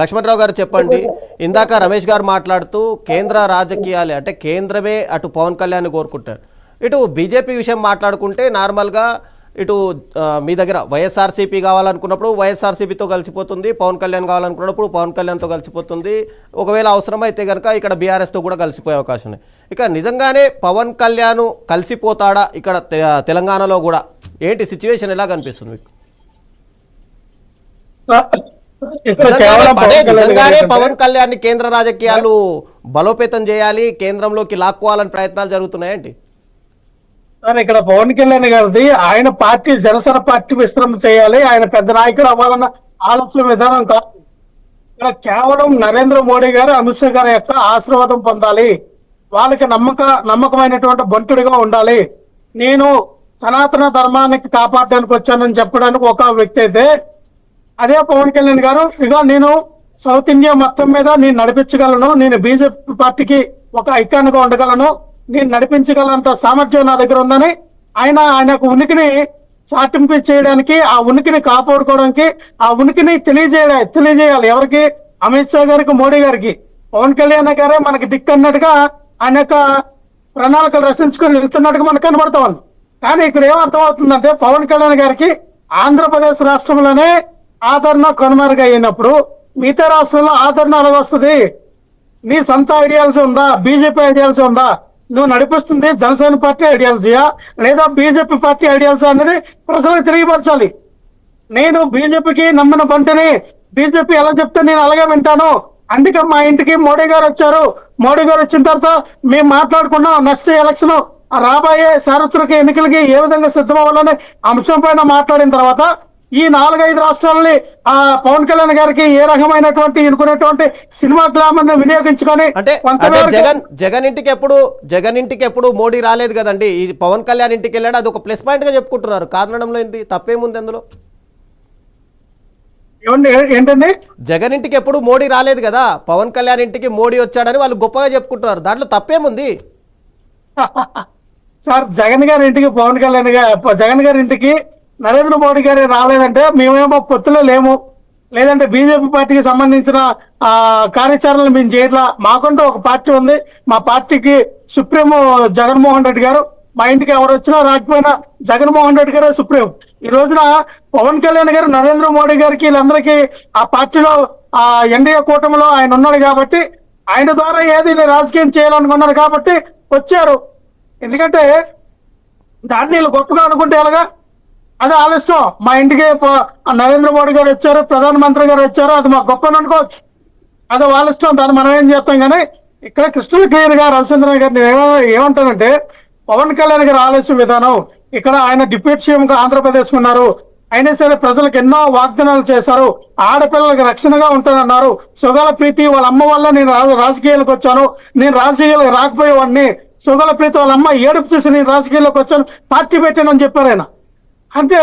లక్ష్మణరావు గారు చెప్పండి, ఇందాక రమేష్ గారు మాట్లాడుతూ కేంద్ర రాజకీయాలు అంటే కేంద్రమే అటు పవన్ కళ్యాణ్ కోరుకుంటారు, ఇటు బీజేపీ విషయం మాట్లాడుకుంటే నార్మల్గా ఇటు మీ దగ్గర వైఎస్ఆర్సీపీ కావాలనుకున్నప్పుడు వైఎస్ఆర్సీపీతో కలిసిపోతుంది, పవన్ కళ్యాణ్ కావాలనుకున్నప్పుడు పవన్ కళ్యాణ్తో కలిసిపోతుంది, ఒకవేళ అవసరమైతే కనుక ఇక్కడ బీఆర్ఎస్తో కూడా కలిసిపోయే అవకాశం ఉంది. ఇక నిజంగానే పవన్ కళ్యాణ్ కలిసిపోతాడా ఇక్కడ తెలంగాణలో కూడా? ఏంటి సిచ్యువేషన్ ఎలా కనిపిస్తుంది మీకు? నిజంగానే పవన్ కళ్యాణ్ కేంద్ర రాజకీయాలు బలోపేతం చేయాలి, కేంద్రంలోకి లాక్కోవాలని ప్రయత్నాలు జరుగుతున్నాయేంటి? సార్, ఇక్కడ పవన్ కళ్యాణ్ గారిది ఆయన పార్టీ జనసేన పార్టీ విస్తరణ చేయాలి, ఆయన పెద్ద నాయకుడు అవ్వాలన్న ఆలోచన విధానం కాదు. ఇక్కడ కేవలం నరేంద్ర మోడీ గారు, అమిత్ షా గారి యొక్క ఆశీర్వాదం పొందాలి, వాళ్ళకి నమ్మకమైనటువంటి బంటుడిగా ఉండాలి, నేను సనాతన ధర్మానికి కాపాడడానికి వచ్చానని చెప్పడానికి ఒక వ్యక్తి అయితే, అదే పవన్ కళ్యాణ్ గారు ఇక నేను సౌత్ ఇండియా మొత్తం మీద నేను నడిపించగలను, నేను బీజేపీ పార్టీకి ఒక ఐకాన్ గా ఉండగలను, నేను నడిపించగలంత సామర్థ్యం నా దగ్గర ఉందని ఆయన ఉనికిని చాటింపు చేయడానికి, ఆ ఉనికిని కాపాడుకోవడానికి, ఆ ఉనికిని తెలియజేయాలి. ఎవరికి? అమిత్ షా గారికి, మోడీ గారికి. పవన్ కళ్యాణ్ గారే మనకి దిక్కు అన్నట్టుగా ఆయన యొక్క ప్రణాళికలు రచించుకొని వెళ్తున్నట్టుగా మనకు కనబడతా ఉంది. కానీ ఇక్కడ ఏమర్థం అవుతుందంటే, పవన్ కళ్యాణ్ గారికి ఆంధ్రప్రదేశ్ రాష్ట్రంలోనే ఆదరణ కనుమరుగైనప్పుడు మిగతా రాష్ట్రంలో ఆదరణ అలాగ వస్తుంది. నీ సొంత ఐడియాలజీ ఉందా? బీజేపీ ఐడియాలజీ ఉందా? నువ్వు నడిపిస్తుంది జనసేన పార్టీ ఐడియాలజీయా లేదా బీజేపీ పార్టీ ఐడియాలజీ అనేది ప్రజలకు తెలియపరచాలి. నేను బీజేపీకి నమ్మిన బంటిని, బీజేపీ ఎలా చెప్తే నేను అలాగే వింటాను. అందుకే మా ఇంటికి మోడీ గారు వచ్చారు, మోడీ గారు వచ్చిన తర్వాత మేము మాట్లాడుకున్నాం నెక్స్ట్ ఎలక్షన్ రాబోయే సార్వత్రిక ఎన్నికలకి ఏ విధంగా సిద్ధమవ్వాలనే అంశం పైన మాట్లాడిన తర్వాత ఈ 4-5 రాష్ట్రాలని ఆ పవన్ కళ్యాణ్ గారికి ఏ రకమైనటువంటి అనుకునేటువంటి సినిమా గ్లామర్ ని వినియోగించుకొని జగన్ ఇంటికి ఎప్పుడు మోడీ రాలేదు కదండి, ఈ పవన్ కళ్యాణ్ ఇంటికి వెళ్ళాడు, అది ఒక ప్లస్ పాయింట్ గా చెప్పుకుంటున్నారు. కారణంలో ఏంటి, తప్పేముంది అందులో? ఏంటండి, జగన్ ఇంటికి ఎప్పుడు మోడీ రాలేదు కదా, పవన్ కళ్యాణ్ ఇంటికి మోడీ వచ్చాడని వాళ్ళు గొప్పగా చెప్పుకుంటున్నారు, దాంట్లో తప్పేముంది? సార్, జగన్ గారి ఇంటికి పవన్ కళ్యాణ్ జగన్ గారి ఇంటికి నరేంద్ర మోడీ గారు రాలేదంటే మేమేమో పొత్తులో లేము, లేదంటే బీజేపీ పార్టీకి సంబంధించిన కార్యాచరణలు మేము చేయట్లా. మాకంటూ ఒక పార్టీ ఉంది, మా పార్టీకి సుప్రీం జగన్మోహన్ రెడ్డి గారు. మా ఇంటికి ఎవరు వచ్చినా రాకపోయినా జగన్మోహన్ రెడ్డి గారే సుప్రీం. ఈ రోజున పవన్ కళ్యాణ్ గారు నరేంద్ర మోడీ గారికి వీళ్ళందరికీ ఆ పార్టీలో ఆ ఎన్డీఏ కూటమిలో ఆయన ఉన్నాడు కాబట్టి, ఆయన ద్వారా ఏది రాజకీయం చేయాలనుకున్నారు కాబట్టి వచ్చారు. ఎందుకంటే దాన్ని వీళ్ళు గొప్పగా అనుకుంటే ఎలాగా? అదే ఆలస్యం. మా ఇంటికి నరేంద్ర మోడీ గారు వచ్చారు, ప్రధానమంత్రి గారు వచ్చారు, అది మాకు గొప్ప అనుకోవచ్చు, అదే ఆలస్యం. దాన్ని మనం ఏం చేస్తాం. కానీ ఇక్కడ కృష్ణ క్లియర్ గా రవిచంద్రన్ గారు నేను ఏమంటానంటే, పవన్ కళ్యాణ్ గారు ఆలస్యం విధానం, ఇక్కడ ఆయన డిప్యూటీ సీఎం గా ఆంధ్రప్రదేశ్ ఉన్నారు, అయినా సరే ప్రజలకు ఎన్నో వాగ్దానాలు చేశారు, ఆడపిల్లలకు రక్షణగా ఉంటానన్నారు, సుగల ప్రీతి వాళ్ళ అమ్మ వల్ల నేను రాజకీయాలకు వచ్చాను, నేను రాజకీయాలకు రాకపోయేవాడిని, సుగల ప్రీతి వాళ్ళ అమ్మ ఏడుపు చూసి నేను రాజకీయాల్లోకి వచ్చాను, పార్టీ పెట్టానని చెప్పారు ఆయన. అంటే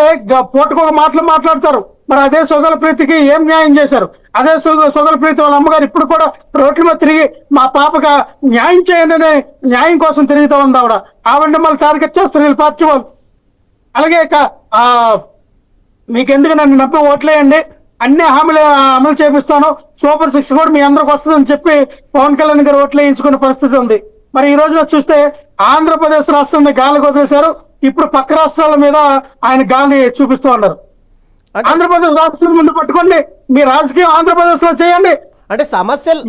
పూటకొక మాటలు మాట్లాడతారు. మరి అదే సుగల ప్రీతికి ఏం న్యాయం చేశారు? అదే సుగల ప్రీతి వాళ్ళ అమ్మగారు ఇప్పుడు కూడా రోడ్ల మీద తిరిగి మా పాపగా న్యాయం చేయండి అనే న్యాయం కోసం తిరుగుతూ ఉంది ఆవిడ. ఆవిడ మళ్ళీ టార్గెట్ చేస్తారు వీళ్ళు పార్టీ వాళ్ళు. అలాగే మీకెందుకు నన్ను నమ్మి ఓట్లేయండి, అన్ని హామీలు అమలు చేపిస్తాను, సూపర్ 6 కూడా మీ అందరికి వస్తుందని చెప్పి పవన్ కళ్యాణ్ గారు ఓట్లు వేయించుకునే పరిస్థితి ఉంది. మరి ఈ రోజున చూస్తే ఆంధ్రప్రదేశ్ రాష్ట్రాన్ని గాలికి వదిలేశారు, ఇప్పుడు పక్క రాష్ట్రాల మీద ఆయన గాలి చూపిస్తూ ఉన్నారు. ఆంధ్రప్రదేశ్ రాష్ట్రం ముందు పట్టుకోండి, మీ రాజకీయం ఆంధ్రప్రదేశ్ లో చేయండి. అంటే సమస్యలు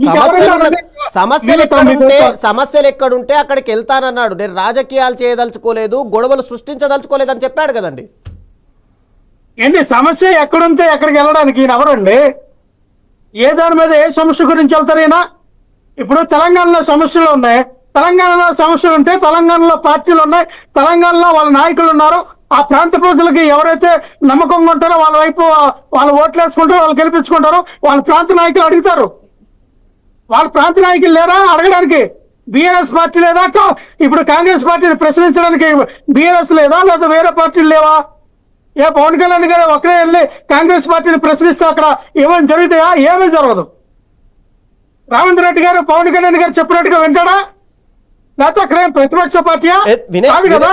ఎక్కడుంటే అక్కడికి వెళ్తానన్నాడు. నేను రాజకీయాలు చేయదలుచుకోలేదు, గొడవలు సృష్టించదలుచుకోలేదు అని చెప్పాడు కదండి. ఏంటి సమస్య ఎక్కడుంటే ఎక్కడికి వెళ్ళడానికి ఈయన ఎవరండి? ఏ దాని మీద ఏ సమస్య గురించి వెళ్తారు ఈయన? ఇప్పుడు తెలంగాణలో సమస్యలు ఉన్నాయి, తెలంగాణలో సమస్యలు ఉంటే తెలంగాణలో పార్టీలు ఉన్నాయి, తెలంగాణలో వాళ్ళ నాయకులు ఉన్నారు. ఆ ప్రాంత ప్రజలకి ఎవరైతే నమ్మకంగా ఉంటారో వాళ్ళ వైపు వాళ్ళు ఓట్లు వేసుకుంటారో, వాళ్ళు గెలిపించుకుంటారో, వాళ్ళ ప్రాంత నాయకులు అడుగుతారు. వాళ్ళ ప్రాంత నాయకులు లేరా అడగడానికి? బీఆర్ఎస్ పార్టీ లేదా? ఇప్పుడు కాంగ్రెస్ పార్టీని ప్రశ్నించడానికి బీఆర్ఎస్ లేదా, లేదా వేరే పార్టీలు లేవా? ఏ పవన్ కళ్యాణ్ గారు ఒకరే వెళ్ళి కాంగ్రెస్ పార్టీని ప్రశ్నిస్తే అక్కడ ఏమైనా జరుగుతాయా? ఏమీ జరగదు. రేవంత్ రెడ్డి గారు పవన్ కళ్యాణ్ గారు చెప్పినట్టుగా వింటాడా? లేకపోతే అక్కడ ప్రతిపక్ష పార్టీయా? కాదు కదా.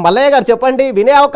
మల్లయ్య గారు చెప్పండి, వినే అవకాశం